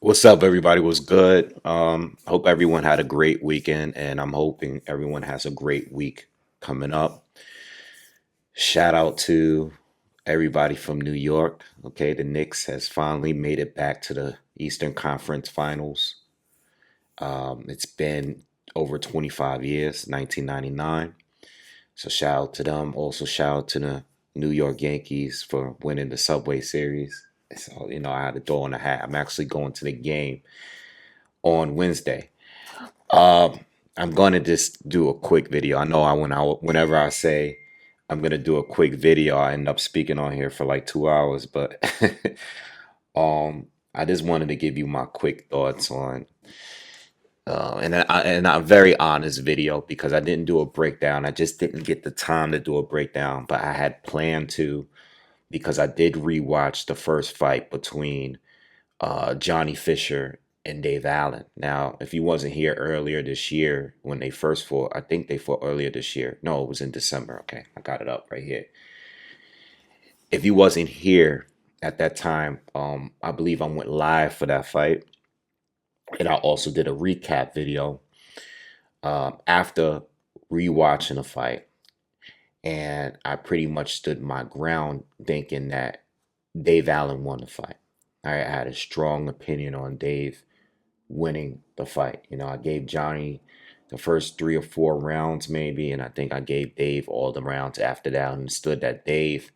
What's up, everybody? What's good? Hope everyone had a great weekend, and I'm hoping everyone has a great week coming up. Shout out to everybody from New York. Okay, the Knicks has finally made it back to the Eastern Conference Finals. It's been over 25 years, 1999. So shout out to them. Also shout out to the New York Yankees for winning the Subway Series. So I had to throw in a hat. I'm actually going to the game on Wednesday. Um, I'm gonna just do a quick video. I know whenever I say I'm gonna do a quick video, I end up speaking on here for like 2 hours. But I just wanted to give you my quick thoughts on and a very honest video because I didn't do a breakdown. I just didn't get the time to do a breakdown, but I had planned to because I did rewatch the first fight between Johnny Fisher and Dave Allen. Now, if he wasn't here earlier this year when they first fought, I think they fought earlier this year. No, it was in December. Okay, I got it up right here. If he wasn't here at that time, I believe I went live for that fight, and I also did a recap video after rewatching the fight, and I pretty much stood my ground, thinking that Dave Allen won the fight. I had a strong opinion on Dave winning the fight. I gave Johnny the first 3 or 4 rounds, maybe, and I think I gave Dave all the rounds after that. And understood that Dave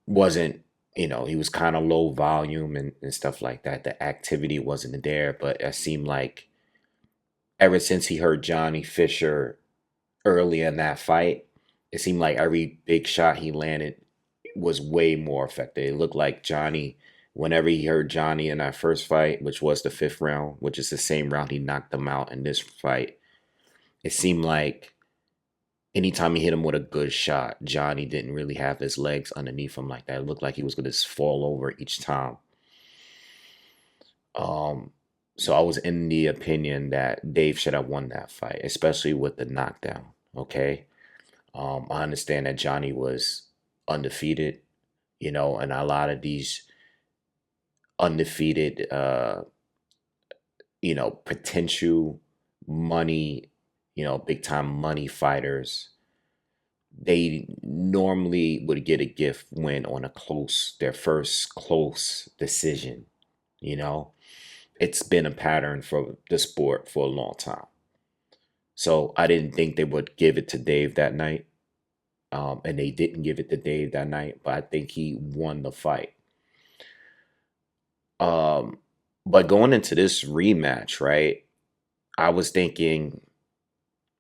wasn't, he was kind of low volume and stuff like that. The activity wasn't there, but it seemed like ever since he hurt Johnny Fisher early in that fight, it seemed like every big shot he landed was way more effective. It looked like Johnny, whenever he hurt Johnny in that first fight, which was the fifth round, which is the same round he knocked him out in this fight, it seemed like anytime he hit him with a good shot, Johnny didn't really have his legs underneath him like that. It looked like he was going to fall over each time. Um, so I was in the opinion that Dave should have won that fight, especially with the knockdown. Okay. I understand that Johnny was undefeated, and a lot of these undefeated, potential money, big time money fighters, they normally would get a gift win on their first close decision. You know, it's been a pattern for the sport for a long time. So I didn't think they would give it to Dave that night. And they didn't give it to Dave that night, but I think he won the fight. Um, but going into this rematch, right? I was thinking,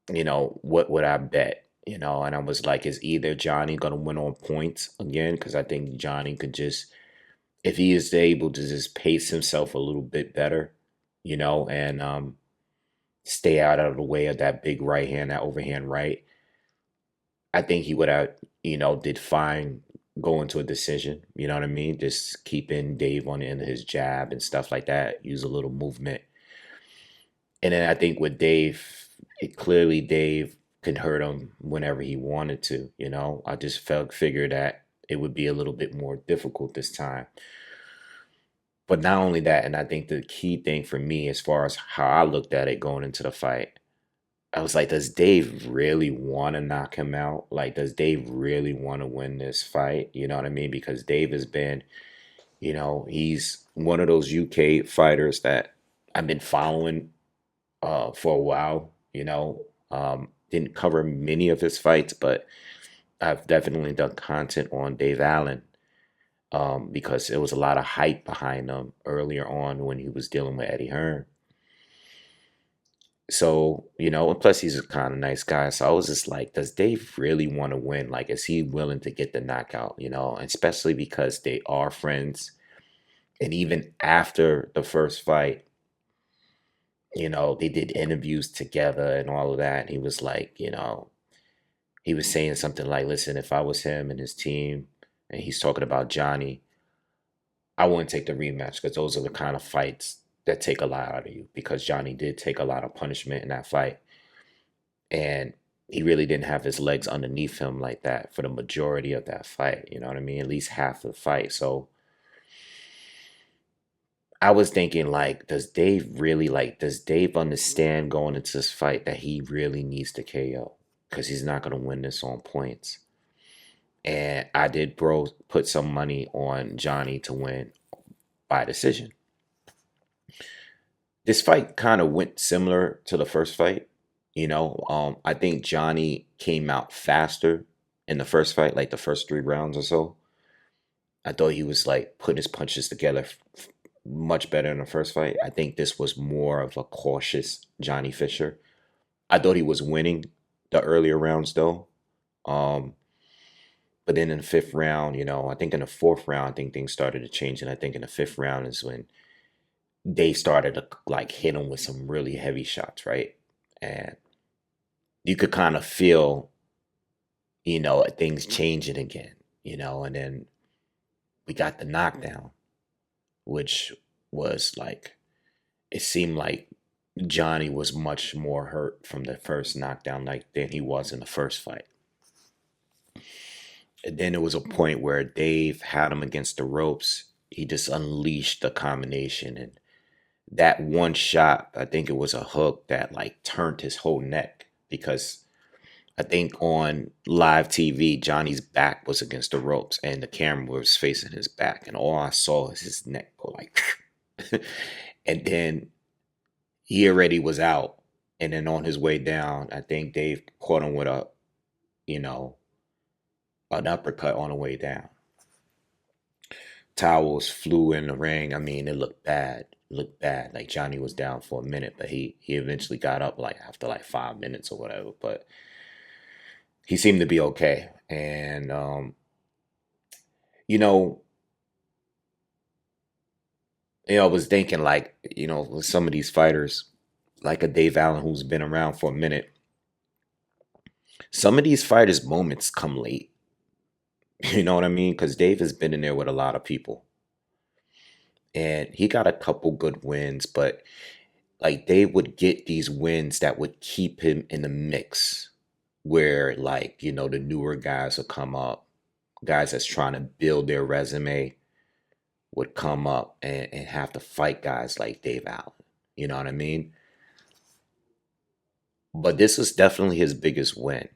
what would I bet? And I was like, is either Johnny gonna win on points again? Because I think Johnny could just, if he is able to just pace himself a little bit better, and stay out of the way of that big right hand, that overhand right, I think he would have, did fine going to a decision. You know what I mean? Just keeping Dave on the end of his jab and stuff like that. Use a little movement. And then I think with Dave, clearly Dave can hurt him whenever he wanted to. I just figured that it would be a little bit more difficult this time. But not only that, and I think the key thing for me, as far as how I looked at it going into the fight, I was like, does Dave really want to knock him out? Like, does Dave really want to win this fight? You know what I mean? Because Dave has been, he's one of those UK fighters that I've been following for a while. Didn't cover many of his fights, but I've definitely done content on Dave Allen because there was a lot of hype behind him earlier on when he was dealing with Eddie Hearn. So, and plus he's a kind of nice guy. So I was just like, does Dave really want to win? Like, is he willing to get the knockout? And especially because they are friends. And even after the first fight, they did interviews together and all of that. And he was like, he was saying something like, listen, if I was him and his team, and he's talking about Johnny, I wouldn't take the rematch because those are the kind of fights that take a lot out of you because Johnny did take a lot of punishment in that fight. And he really didn't have his legs underneath him like that for the majority of that fight. You know what I mean? At least half the fight. So I was thinking like, does Dave understand going into this fight that he really needs to KO? Because he's not gonna win this on points. And I did put some money on Johnny to win by decision. This fight kind of went similar to the first fight. I think Johnny came out faster in the first fight, like the first 3 rounds or so. I thought he was like putting his punches together much better in the first fight. I think this was more of a cautious Johnny Fisher. I thought he was winning the earlier rounds though. Um, but then in the fifth round, I think in the fourth round, I think things started to change, and I think in the fifth round is when they started to like hit him with some really heavy shots, right? And you could kind of feel, things changing again, and then we got the knockdown, which was like, it seemed like Johnny was much more hurt from the first knockdown like than he was in the first fight. And then there was a point where Dave had him against the ropes. He just unleashed the combination, and that one shot, I think it was a hook that like turned his whole neck, because I think on live TV, Johnny's back was against the ropes and the camera was facing his back, and all I saw was his neck go like, and then he already was out. And then on his way down, I think Dave caught him with you know, an uppercut on the way down. Towels flew in the ring. I mean, it looked bad. It looked bad. Like Johnny was down for a minute, but he eventually got up like after like 5 minutes or whatever. But he seemed to be okay. And you know, I was thinking like, with some of these fighters, like a Dave Allen who's been around for a minute, some of these fighters' moments come late. You know what I mean? Because Dave has been in there with a lot of people, and he got a couple good wins, but like they would get these wins that would keep him in the mix, where like, the newer guys would come up, guys that's trying to build their resume would come up and have to fight guys like Dave Allen. You know what I mean? But this was definitely his biggest win,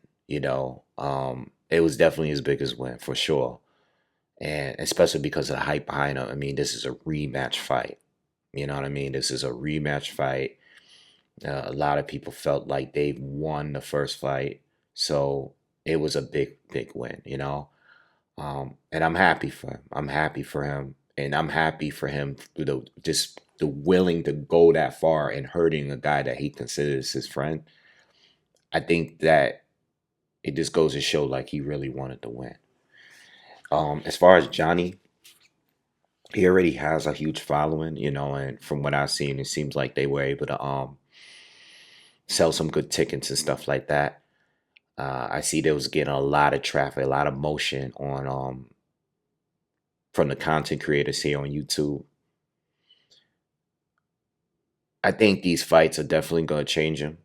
it was definitely his biggest win for sure. And especially because of the hype behind him. I mean, this is a rematch fight. You know what I mean? This is a rematch fight. A lot of people felt like they won the first fight, so it was a big, big win. And I'm happy for him. I'm happy for him, and I'm happy for him through just the willing to go that far and hurting a guy that he considers his friend. I think that it just goes to show like he really wanted to win. As far as Johnny, he already has a huge following, and from what I've seen, it seems like they were able to sell some good tickets and stuff like that. I see they was getting a lot of traffic, a lot of motion on from the content creators here on YouTube. I think these fights are definitely gonna change him.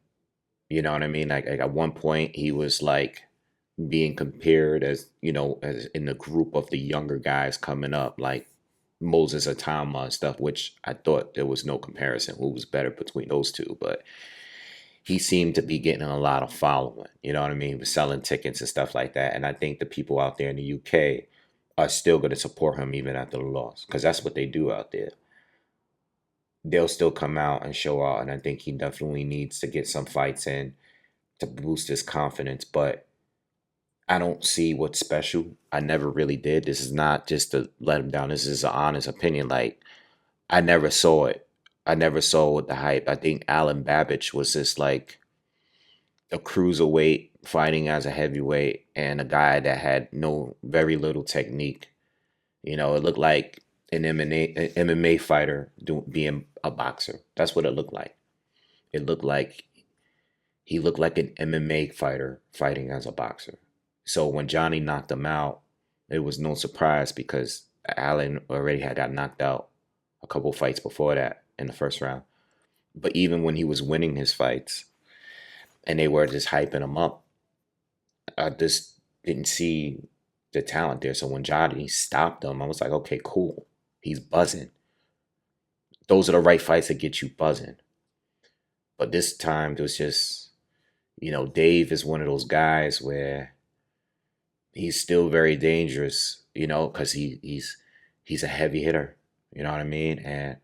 You know what I mean? Like at one point he was like being compared as, as in the group of the younger guys coming up, like Moses Atama and stuff, which I thought there was no comparison who was better between those two, but he seemed to be getting a lot of following. You know what I mean? He was selling tickets and stuff like that. And I think the people out there in the UK are still going to support him even after the loss, because that's what they do out there. They'll still come out and show out. And I think he definitely needs to get some fights in to boost his confidence. But I don't see what's special. I never really did. This is not just to let him down. This is an honest opinion. Like, I never saw it. I never saw the hype. I think Alan Babbage was just like a cruiserweight fighting as a heavyweight, and a guy that had very little technique. It looked like an MMA fighter being a boxer. That's what it looked like. It looked like he looked like an MMA fighter fighting as a boxer. So when Johnny knocked him out, it was no surprise, because Allen already had got knocked out a couple fights before that in the first round. But even when he was winning his fights and they were just hyping him up, I just didn't see the talent there. So when Johnny stopped him, I was like, okay, cool. He's buzzing. those are the right fights that get you buzzing. But this time it was just, Dave is one of those guys where he's still very dangerous, because he's a heavy hitter, you know what I mean? And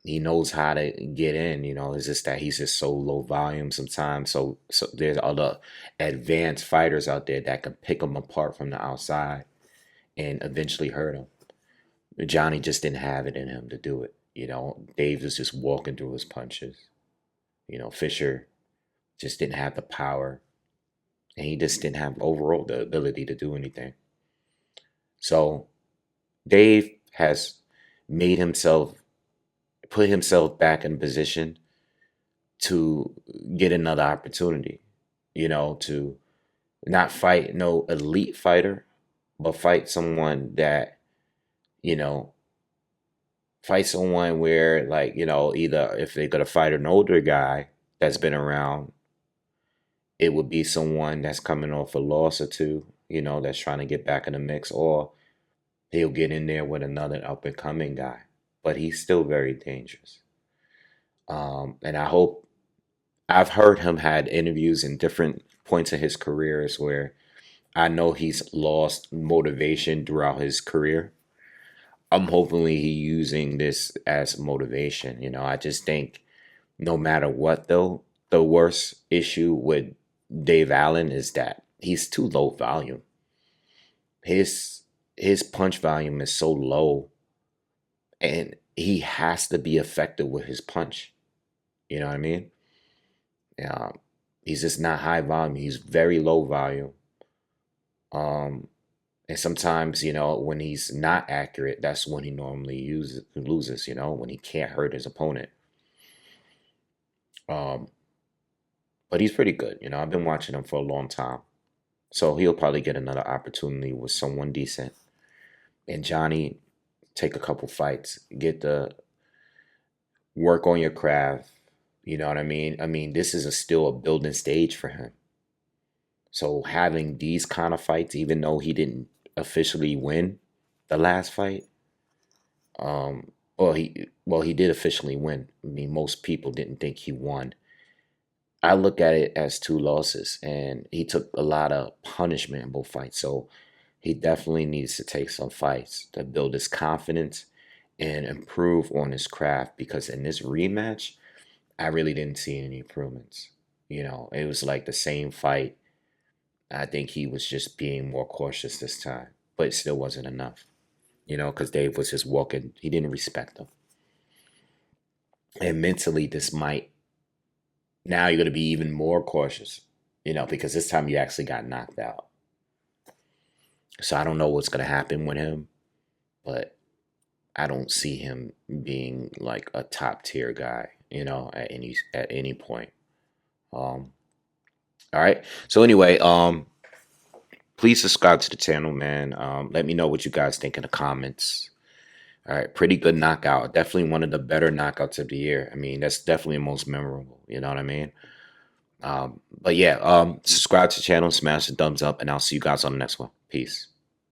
he knows how to get in, it's just that he's just so low volume sometimes. So there's other advanced fighters out there that can pick him apart from the outside and eventually hurt him. Johnny just didn't have it in him to do it. Dave was just walking through his punches. Fisher just didn't have the power, and he just didn't have overall the ability to do anything. So Dave has made himself, put himself back in position to get another opportunity, to not fight no elite fighter, but fight someone that, you know, fight someone where, like, either if they're going to fight an older guy that's been around, it would be someone that's coming off a loss or two, that's trying to get back in the mix, or he'll get in there with another up and coming guy. But he's still very dangerous. And I've heard him had interviews in different points of his careers where I know he's lost motivation throughout his career. I'm hopefully he using this as motivation. I just think no matter what though, the worst issue with Dave Allen is that he's too low volume. His punch volume is so low, and he has to be effective with his punch. You know what I mean? Yeah, he's just not high volume. He's very low volume. Um, and sometimes, when he's not accurate, that's when he normally loses. When he can't hurt his opponent. Um, but he's pretty good. I've been watching him for a long time, so he'll probably get another opportunity with someone decent. And Johnny, take a couple fights, get the work on your craft. You know what I mean? I mean, this is still a building stage for him. So having these kind of fights, even though he didn't officially win the last fight, um, he did officially win. I mean, most people didn't think he won. I look at it as two losses, and he took a lot of punishment in both fights. So he definitely needs to take some fights to build his confidence and improve on his craft, because in this rematch, I really didn't see any improvements. It was like the same fight. I think he was just being more cautious this time, but it still wasn't enough, because Dave was just walking. He didn't respect him. And mentally, this might, now you're going to be even more cautious, because this time you actually got knocked out. So I don't know what's going to happen with him, but I don't see him being like a top tier guy, at any point. All right. So anyway, please subscribe to the channel, man. Let me know what you guys think in the comments. All right, pretty good knockout. Definitely one of the better knockouts of the year. I mean, that's definitely the most memorable. You know what I mean? But yeah, subscribe to the channel, smash the thumbs up, and I'll see you guys on the next one. Peace.